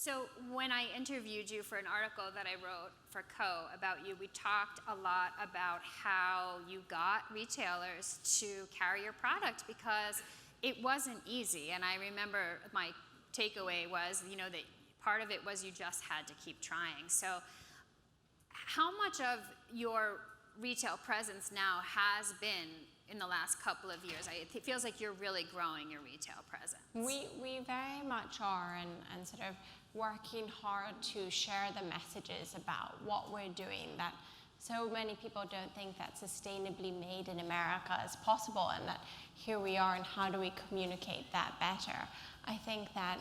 So when I interviewed you for an article that I wrote for Co about you, we talked a lot about how you got retailers to carry your product because it wasn't easy. And I remember my takeaway was, that part of it was you just had to keep trying. So how much of your retail presence now has been in the last couple of years? It feels like you're really growing your retail presence. We very much are, and sort of working hard to share the messages about what we're doing, that so many people don't think that sustainably made in America is possible, and that here we are, and how do we communicate that better? I think that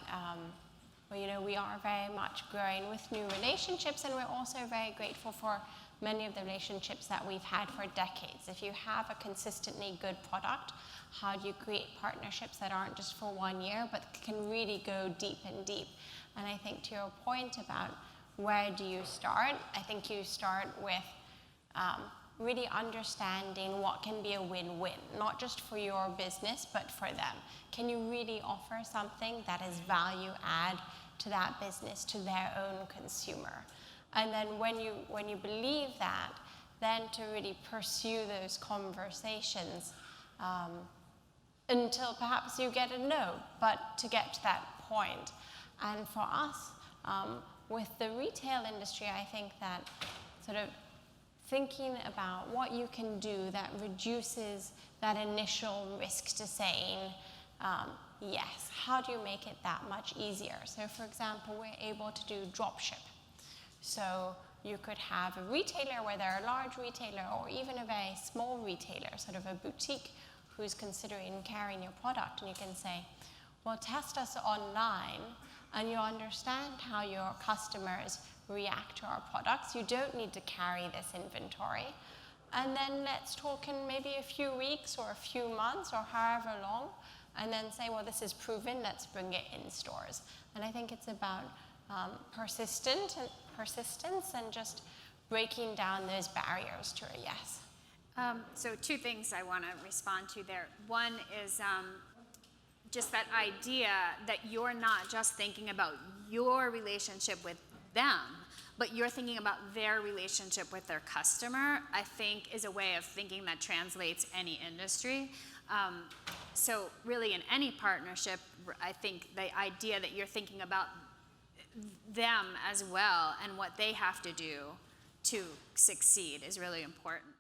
we are very much growing with new relationships, and we're also very grateful for many of the relationships that we've had for decades. If you have a consistently good product, how do you create partnerships that aren't just for 1 year, but can really go deep and deep? And I think to your point about where do you start, I think you start with really understanding what can be a win-win, not just for your business, but for them. Can you really offer something that is value add to that business, to their own consumer? And then when you believe that, then to really pursue those conversations until perhaps you get a no, but to get to that point. And for us, with the retail industry, I think that sort of thinking about what you can do that reduces that initial risk to saying yes, how do you make it that much easier? So for example, we're able to do drop ship. So you could have a retailer, whether a large retailer or even a very small retailer, sort of a boutique who's considering carrying your product, and you can say, well, test us online, and you understand how your customers react to our products. You don't need to carry this inventory. And then let's talk in maybe a few weeks or a few months or however long, and then say, well, this is proven, let's bring it in stores. And I think it's about persistence and just breaking down those barriers to a yes. So two things I want to respond to there. One is just that idea that you're not just thinking about your relationship with them, but you're thinking about their relationship with their customer, I think is a way of thinking that translates any industry. So really in any partnership, I think the idea that you're thinking about them as well and what they have to do to succeed is really important.